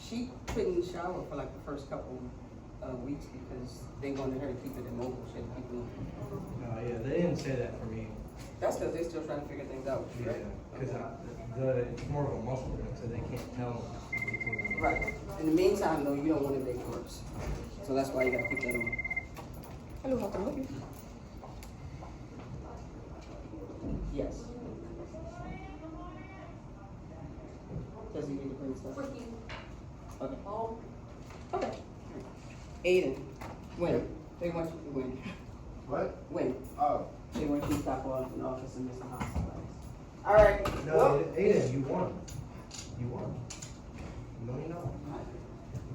She couldn't shower for like the first couple weeks because they wanted her to keep it immobile. She had to keep it moving. Oh, yeah, they didn't say that for me. That's because they're still trying to figure things out, Yeah, right? because it's more of a muscle thing, so they can't tell. Right. In the meantime, though, you don't want to make it worse. So that's why you got to keep that on. Hello, how can I help you? Yes. Does he need to bring stuff? Okay. Okay. Aiden, when? They want you to win. What? When? Oh. They want you to stop off in the office and miss the hospital. All right. No, Well, Aiden, you won. You won. No, you know.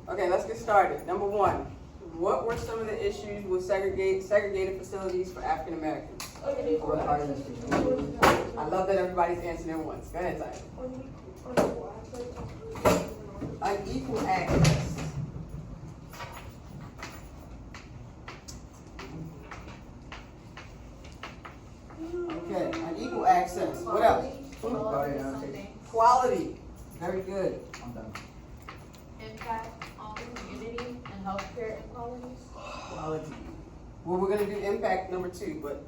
okay, let's get started. Number one, what were some of the issues with segregated facilities for African Americans? I love that everybody's answering at once. Go ahead, Tyler. Unequal access. Okay, unequal access. What else? Quality. Very good. I'm done. Impact on the community and healthcare inequalities. Quality. Well, we're gonna do impact number two, but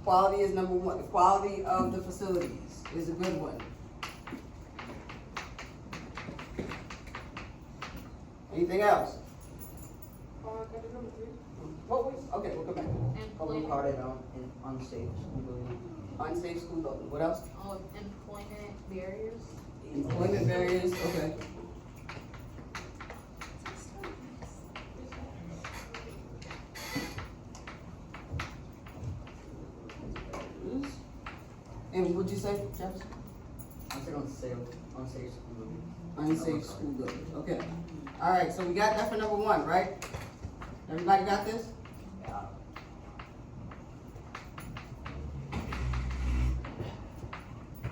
quality is number one. The quality of the facilities is a good one. Anything else? What was, okay, we'll come back. Employment, in unsafe school building. Unsafe school building. What else? employment barriers. Employment barriers, okay. And what'd you say, Jefferson? I said unsafe school building. Unsafe school buildings, okay. All right, so we got that for number one, right? Everybody got this? Yeah.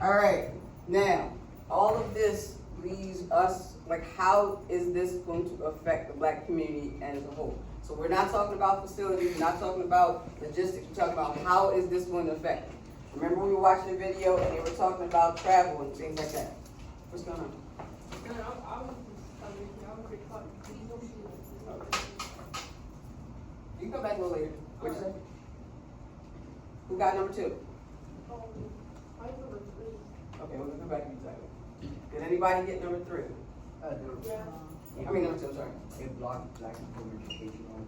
All right, now, all of this leaves us, like, how is this going to affect the black community as a whole? So we're not talking about facilities, we're not talking about logistics, we're talking about how is this going to affect them. Remember we were watching the video and they were talking about travel and things like that. What's going on? You can come back a little later. What'd you say? Who got number two? Okay, we're gonna come back to you, Tyler. Did anybody get number three? I mean, number two, I'm sorry. It blocked black people education on.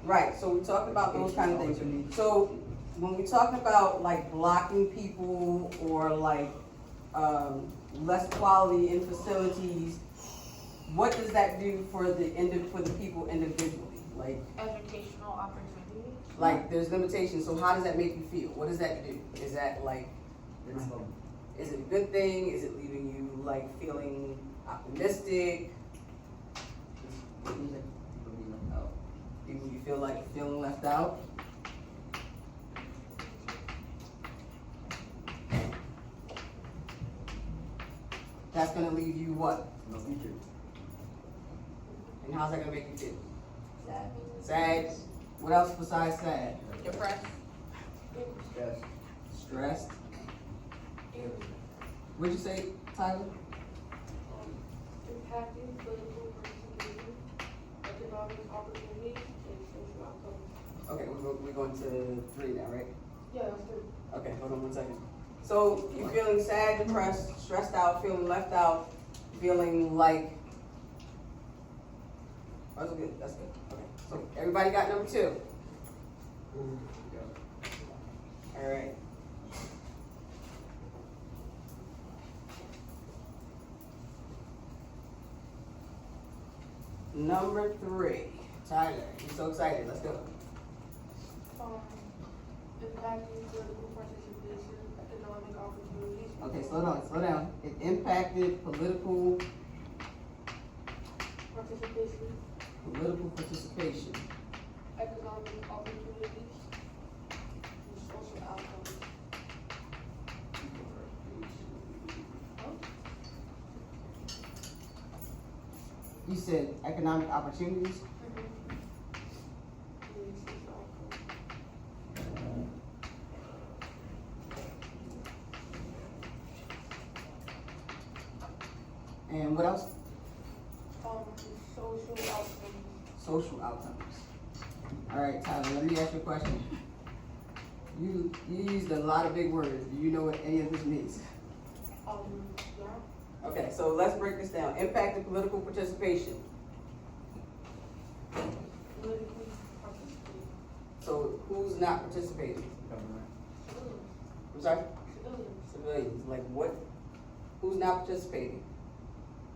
Right, so we talked about those kind of things. So when we talk about like blocking people or like less quality in facilities, what does that do for the people individually? Like Educational opportunities. like there's limitations, so how does that make you feel? What does that do? Is that like, is it a good thing? Is it leaving you like feeling optimistic? Do you feel like feeling left out? That's gonna leave you what? No future. And how's that gonna make you feel? Sad. Sad? What else besides sad? Depressed. Stress. Stressed? What'd you say, Tyler? Impacting political participation, economic opportunities, and social outcomes. Okay, we're going to three now, right? Yeah, that's good. Okay, hold on 1 second. So you're feeling sad, depressed, stressed out, feeling left out, feeling like, oh, that's good, that's good. Okay, so everybody got number two? All right. Number three, Tyler, you're so excited, let's go. Impacting political participation, economic opportunities. Okay, slow down. It impacted political participation. Economic opportunities, and social outcomes. You said economic opportunities? And social outcomes. And what else? Social outcomes. Social outcomes. All right, Tyler, let me ask you a question. You used a lot of big words. Do you know what any of this means? Yeah. Okay, so let's break this down. Impact of political participation. Politically participate. So who's not participating? Government. Civilians. I'm sorry? Civilians. Civilians. Like what? Who's not participating?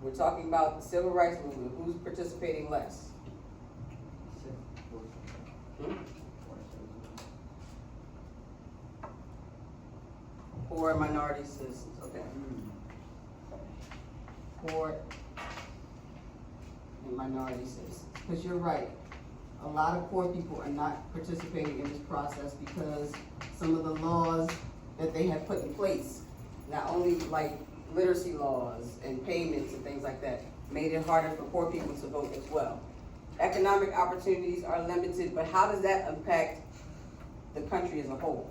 We're talking about the civil rights movement. Who's participating less? Hmm? Poor and minority citizens. Okay. Poor and minority citizens. Because you're right. A lot of poor people are not participating in this process because some of the laws that they have put in place, not only like literacy laws and payments and things like that, made it harder for poor people to vote as well. Economic opportunities are limited, but how does that impact the country as a whole?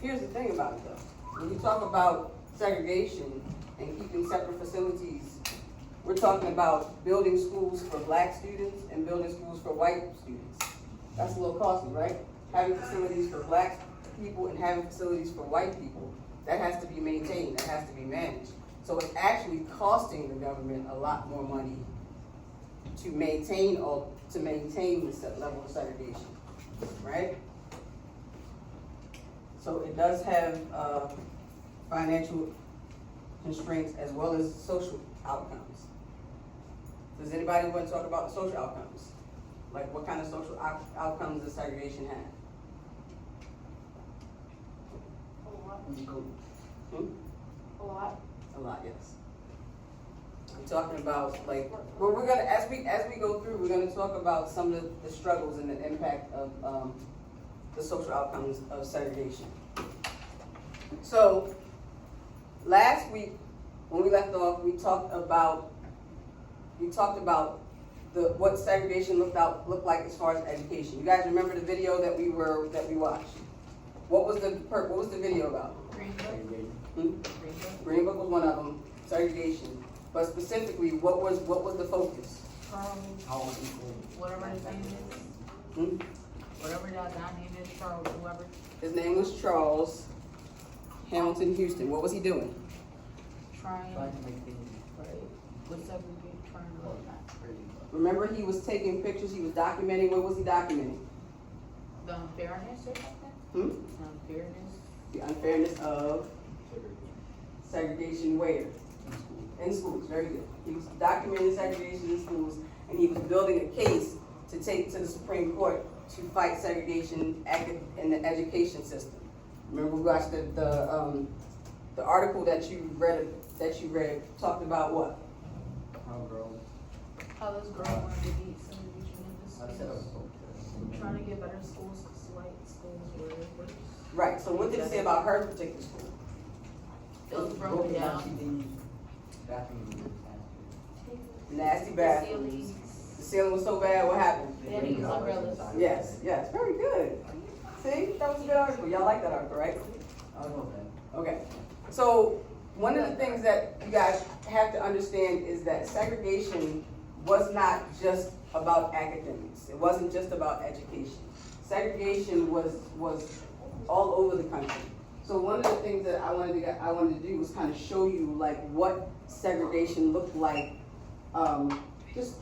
Here's the thing about it though. When you talk about segregation and keeping separate facilities, we're talking about building schools for black students and building schools for white students. That's a little costly, right? Having facilities for black people and having facilities for white people, that has to be maintained, that has to be managed. So it's actually costing the government a lot more money to maintain this level of segregation, right? So it does have financial constraints as well as social outcomes. Does anybody want to talk about the social outcomes? Like what kind of social outcomes does segregation have? A lot. Hmm? A lot. A lot, yes. I'm talking about like, well, we're gonna, as we go through, we're gonna talk about some of the struggles and the impact of the social outcomes of segregation. So, last week, when we left off, we talked about what segregation looked like as far as education. You guys remember the video that we watched? What was the video about? Green Book. Hmm? Green Book. Green Book was one of them, segregation. But specifically, what was the focus? Charles, whatever his name is, Hmm? whatever that guy name is, Charles, whoever. His name was Charles Hamilton Houston. What was he doing? Trying, Trying to make things right, with segregate, trying to look at Remember, he was taking pictures, he was documenting. What was he documenting? the unfairness or something? Hmm? The unfairness. The unfairness of segregation where? In schools, very good. He was documenting segregation in schools, and he was building a case to take to the Supreme Court to fight segregation in the education system. Remember, we watched the article that you read talked about what? How this girl wanted to be segregation in the I said I was schools. Trying to get better schools, because white schools were worse. Right. So what did it say about her particular school? It was broken down. Nasty The bathrooms. ceilings, The ceiling was so bad. What happened? they had to use umbrellas. Yes. Very good. See, that was a good article. Y'all like that article, right? Okay. So one of the things that you guys have to understand is that segregation was not just about academics. It wasn't just about education. Segregation was all over the country. So one of the things that I wanted to do was kind of show you like what segregation looked like, just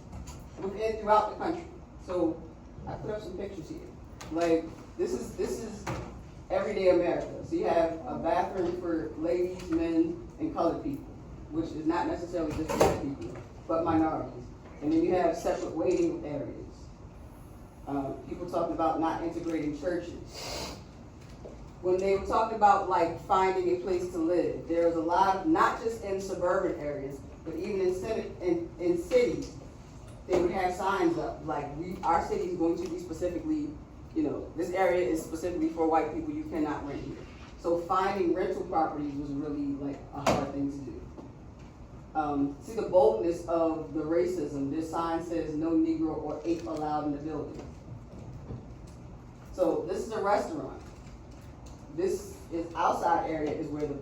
throughout the country. So I put up some pictures here. Like this is everyday America. So you have a bathroom for ladies, men, and colored people, which is not necessarily just black people, but minorities. And then you have separate waiting areas. People talking about not integrating churches. When they were talking about like finding a place to live, there's a lot of, not just in suburban areas, but even in cities, they would have signs up like our city is going to be specifically, this area is specifically for white people, you cannot rent here. So finding rental properties was really like a hard thing to do. See the boldness of the racism. This sign says no Negro or ape allowed in the building. So this is a restaurant. This is outside area is where the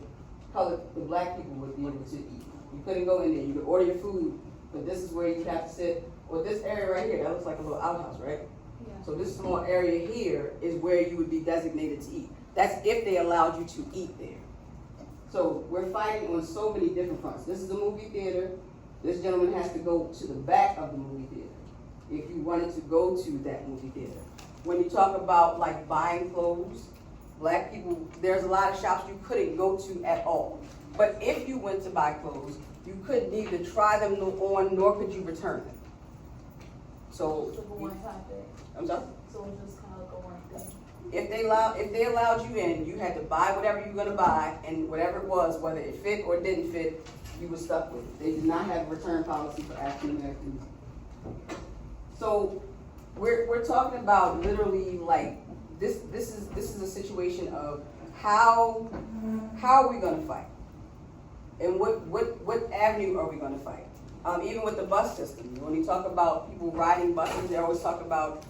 black people would be able to eat. You couldn't go in there. You could order your food, but this is where you have to sit. Or this area right here, that looks like a little outhouse, right? Yeah. So this small area here is where you would be designated to eat. That's if they allowed you to eat there. So we're fighting on so many different fronts. This is a movie theater. This gentleman has to go to the back of the movie theater if you wanted to go to that movie theater. When you talk about like buying clothes, black people, there's a lot of shops you couldn't go to at all. But if you went to buy clothes, you couldn't either try them on nor could you return them. So, So for one time thing. I'm sorry? So it's just kind of like a one thing. If they allowed you in, you had to buy whatever you were gonna buy, and whatever it was, whether it fit or didn't fit, you were stuck with it. They did not have a return policy for African Americans. So we're talking about literally like this is a situation of how are we gonna fight? And what avenue are we gonna fight? Even with the bus system, when you talk about people riding buses, they always talk about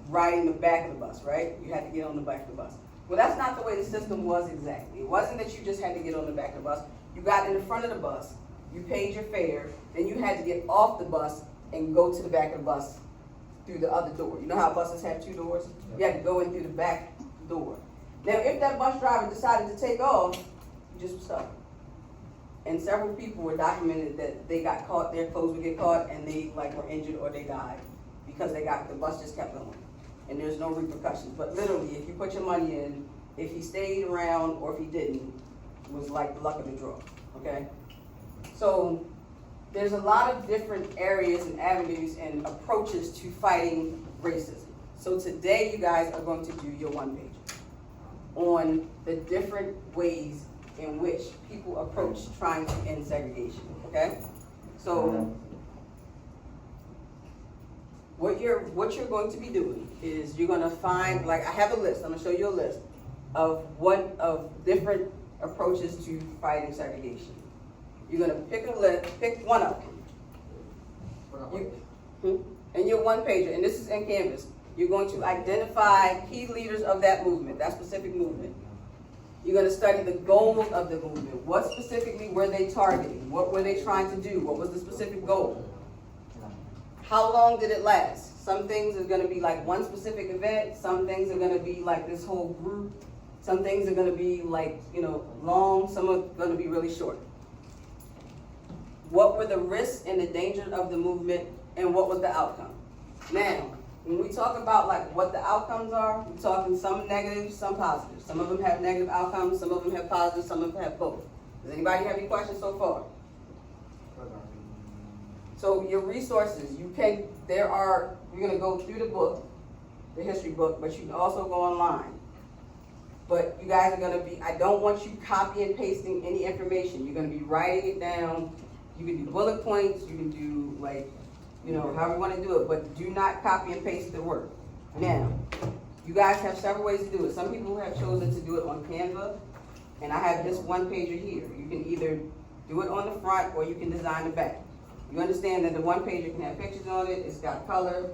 riding the back of the bus, right? You had to get on the back of the bus. Well, that's not the way the system was exactly. It wasn't that you just had to get on the back of the bus. You got in the front of the bus, you paid your fare, then you had to get off the bus and go to the back of the bus through the other door. You know how buses have two doors? You had to go in through the back door. Now, if that bus driver decided to take off, you just stuck. And several people were documented that they got caught, their clothes would get caught, and they like were injured or they died because the bus just kept going. And there's no repercussions. But literally, if you put your money in, if he stayed around or if he didn't, it was like the luck of the draw, okay? So there's a lot of different areas and avenues and approaches to fighting racism. So today you guys are going to do your one page on the different ways in which people approach trying to end segregation, okay? So what you're going to be doing is you're gonna find, like I have a list, I'm gonna show you a list of different approaches to fighting segregation. You're gonna pick one of them. And your one pager, and this is in Canvas, you're going to identify key leaders of that movement, that specific movement. You're going to study the goals of the movement. What specifically were they targeting? What were they trying to do? What was the specific goal? How long did it last? Some things are going to be like one specific event. Some things are going to be like this whole group. Some things are going to be like, long. Some are going to be really short. What were the risks and the dangers of the movement, and what was the outcome? Now, when we talk about like what the outcomes are, we're talking some negative, some positive. Some of them have negative outcomes, some of them have positive, some of them have both. Does anybody have any questions so far? So your resources, you're gonna go through the book, the history book, but you can also go online. But you guys are gonna I don't want you copy and pasting any information. You're gonna be writing it down. You can do bullet points, you can do however you want to do it, but do not copy and paste the work. Now, you guys have several ways to do it. Some people have chosen to do it on Canva, and I have this one pager here. You can either do it on the front or you can design the back. You understand that the one pager can have pictures on it, it's got color,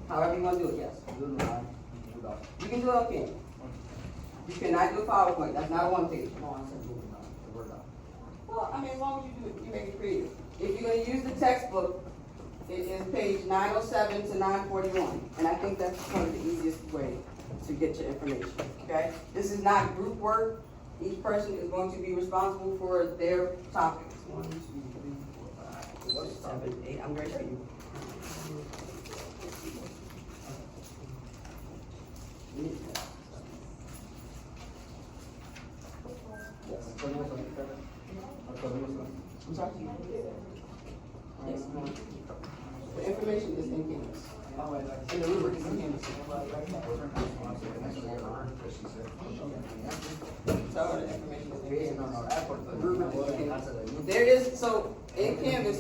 however you want to do it, yes. You can do it on Canva. You cannot do a PowerPoint, that's not a one page. Well, as long as you do it, you make it creative. If you're going to use the textbook, it is page 907 to 941, and I think that's probably the easiest way to get your information, okay? This is not group work. Each person is going to be responsible for their topics. 1, 2, 3, 4, 5, 6, 7, 8. I'm ready for you. I'm sorry? Yes, the information is in Canvas. And the rubric is in Canvas. So the information is in Canvas. There it is. So in Canvas,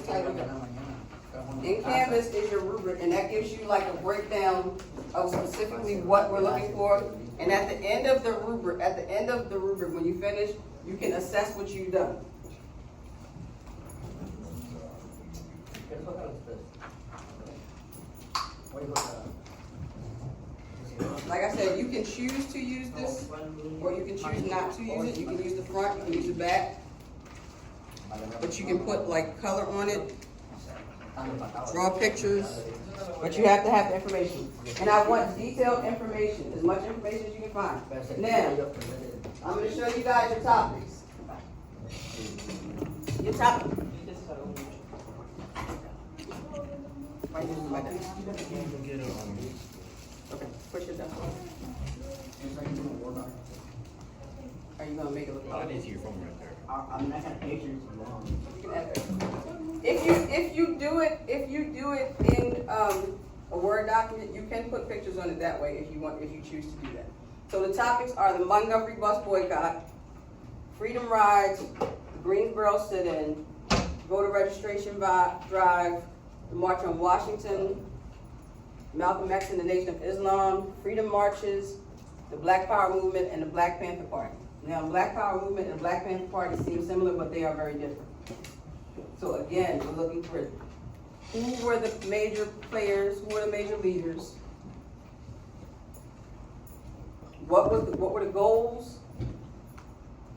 in Canvas is your rubric, and that gives you like a breakdown of specifically what we're looking for. And at the end of the rubric, when you finish, you can assess what you've done. Like I said, you can choose to use this, or you can choose not to use it. You can use the front, you can use the back. but you can put like color on it, draw pictures, but you have to have the information. And I want detailed information, as much information as you can find. Now, I'm gonna show you guys your topics. Your topic. Right here, right there. Okay, push it down. Are you gonna make it look I like? need to see your phone right there. I'm not gonna patience for long. You can add that. If you do it in a Word document, you can put pictures on it that way if you choose to do that. So the topics are the Montgomery bus boycott, freedom rides, the Greensboro sit-in, voter registration drive, the March on Washington, Malcolm X and the Nation of Islam, freedom marches, the Black Power movement, and the Black Panther Party. Now, Black Power movement and the Black Panther Party seem similar, but they are very different. So again, we're looking for who were the major players, who were the major leaders, what were the goals,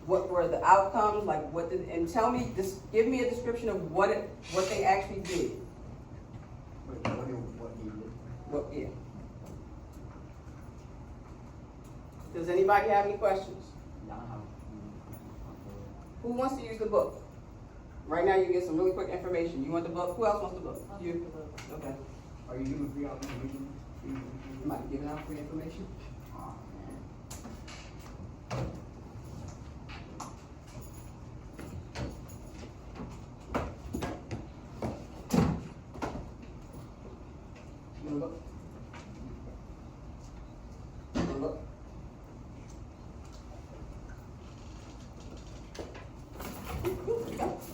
what were the outcomes, like and tell me, give me a description of what they actually did. What, yeah. Does anybody have any questions? Who wants to use the book? Right now, you get some really quick information. You want the book? Who else wants the book? You? Okay. Are you giving free information? Am I giving out free information? Oh, man. You want the book? You want the book?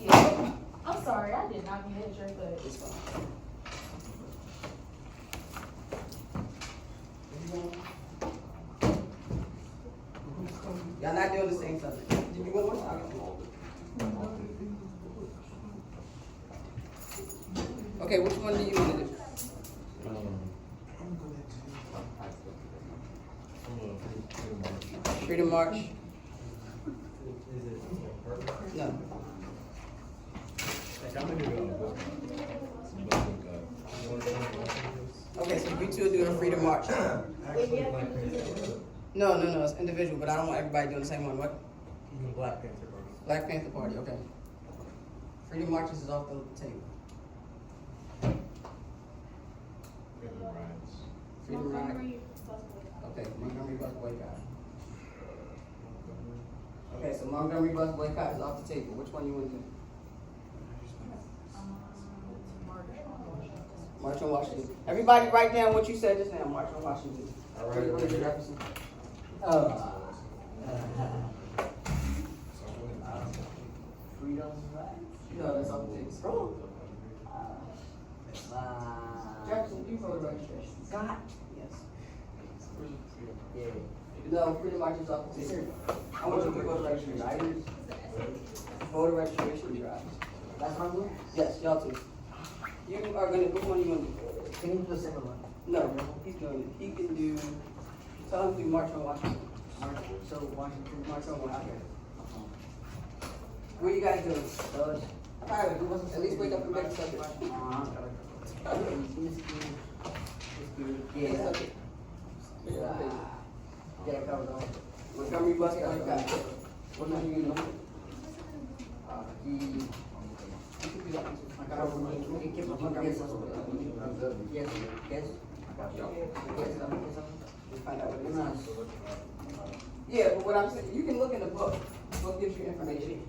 Yeah. I'm sorry, I did not mean to hit your foot. It's fine. Y'all not doing the same subject. Did you want one? Okay, which one do you want to do? Freedom March? No. Okay, so you two are doing a Freedom March. No, it's individual, but I don't want everybody doing the same one. What? Black Panther Party. Black Panther Party, okay. Freedom Marches is off the table. Freedom rides. Freedom Ride. Montgomery bus boycott. Okay, Montgomery bus boycott. Okay, so Montgomery bus boycott is off the table. Which one you want to do? March on Washington. Everybody write down what you said just now. March on Washington. What is it, Jefferson? Freedom rides? No, that's off the table. Jefferson, you voted registration. God. Yes. Yeah. No, Freedom March is off the table. I want you to vote registration. Voter registration drives. That's one more? Yes, y'all too. You are gonna, which one you want to do? Can you do a second one? No, he's doing it. He can do, tell him to do March on Washington. So Washington. March on Washington. What you guys doing? Those. Tyler, you want at least wake up and make a subject. Make a subject. Get it covered all. Montgomery bus boycott. What number you know? You can do that one too. Yes, yes. We'll find out what it is. Yeah, but what I'm saying, you can look in the book. The book gives you information.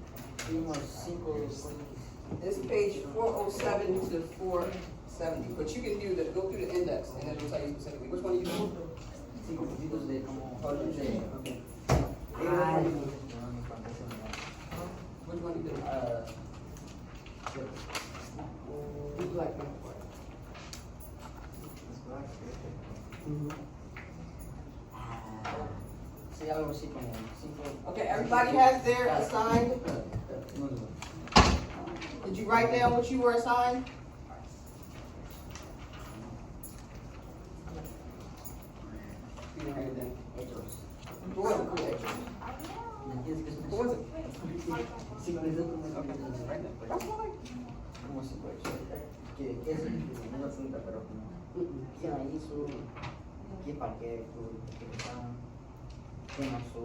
It's page 407 to 470, but you can go through the index and it'll tell you specifically. Which one are you doing? Oh, Tuesday, okay. Which one are you doing? Who's Black Panther Party? Okay, everybody has their assigned. Did you write down what you were assigned? You didn't write it down. Who was it? Who was it? 5 minutos como Okay. después. That's fine. Como 5 que es una pregunta, pero como ¿quién la hizo? ¿Qué parque que están? ¿Quién hizo?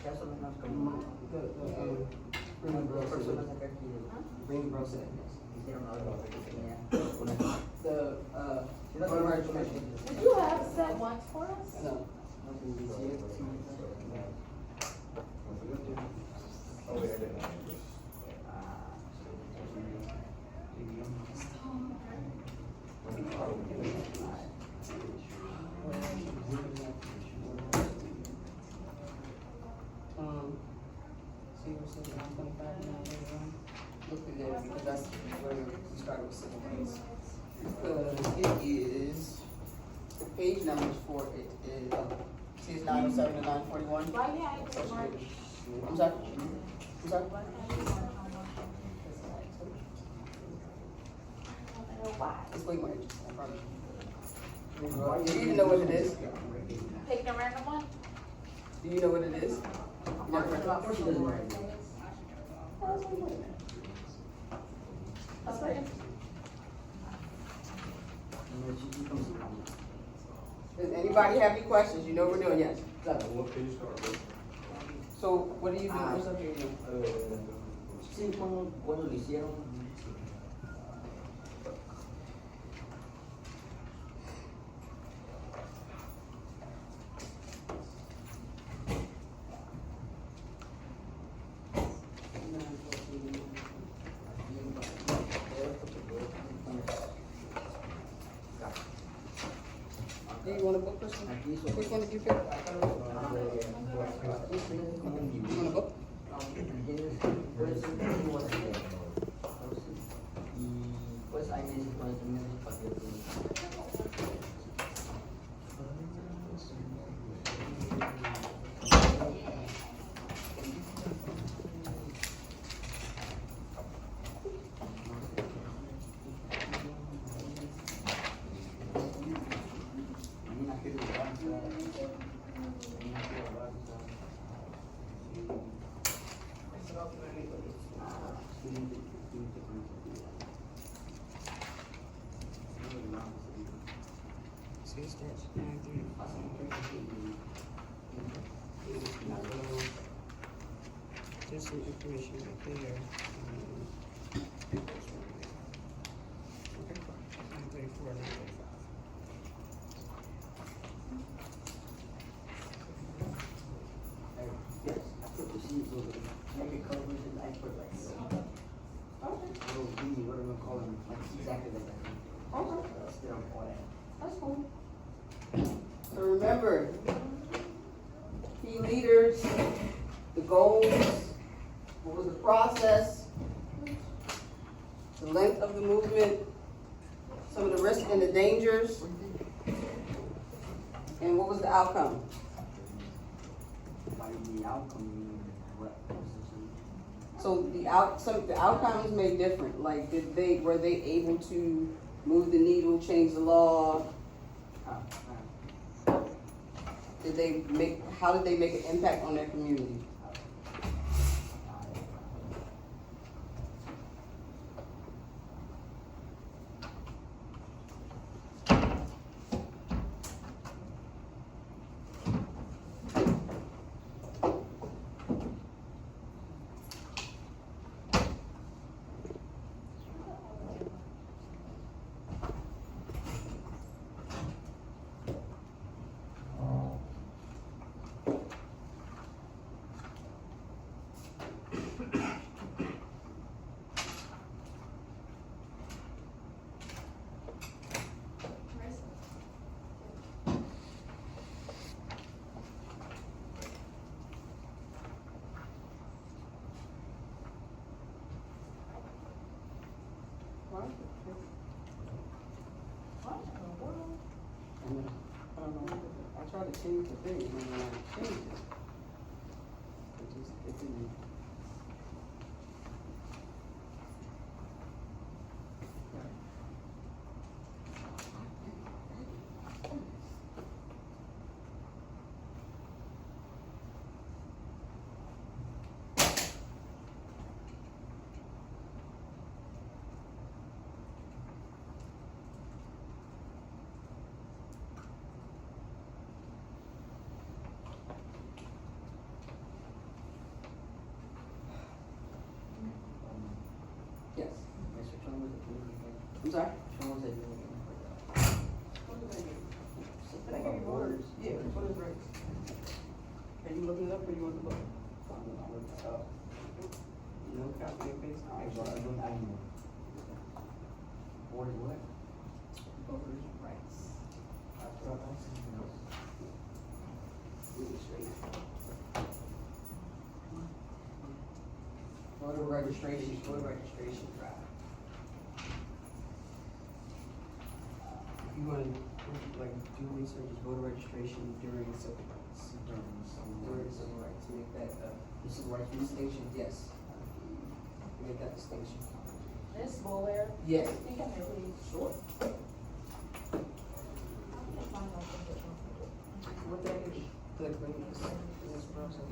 Más o menos como personas acá que Bring bro said hicieron algo que tenía una The, Road Commission. Did you have set once for us? No. See what's in 125 now, look through there, because that's where we started with civil rights. Because it is, the page numbers for it is, see it's 907 to 941? Why can't I get March? I'm sorry? I'm sorry? Why can't I get March on one? I don't know why. It's way more interesting, I promise. Do you even know what it is? Pick a random one? Do you know what it is? You never read Of course she doesn't write. That's very interesting. She comes around. Does anybody have any questions? You know what we're doing, yes? Claro. So, what are you doing? What's up here doing? Sí, cuando lo hicieron. Do you want a book, Kristen? Aquí hizo. Which one did you pick? You Como un want a libro. book? Y pues ahí dice cuando termine el paquete. See, it starts. There's some information right there. Okay. 934, 935. Yes, I put the seeds over there. Make it colors and I put like little bee, what do we call them? Like exactly like that. Okay. Still on all that. That's cool. So remember, key leaders, the goals, what was the process, the length of the movement, some of the risks and the dangers, and what was the outcome? By the outcome, you mean what position? So the outcomes may different, like were they able to move the needle, change the law? How did they make an impact on their community? I don't know. I tried to change the thing, and when I changed it, it didn't. Yes. Mr. Chung was the community head. I'm sorry? Chung was the community head for that. What did I give you? Something Did I give you about borders? borders. Yeah, borders rights. Are you looking it up or you want the book? I'm gonna look that up. No, copy and paste. I know. Borders what? Voters' rights. I thought that's something else. Voter registration drive. If you wanna, like, do research, voter registration during civil rights. During civil rights, make that, The civil rights distinction, yes. Make that distinction. This Boulder, Yes. you can really. Sure. I can't find my ticket. What that is? Click link. This browser.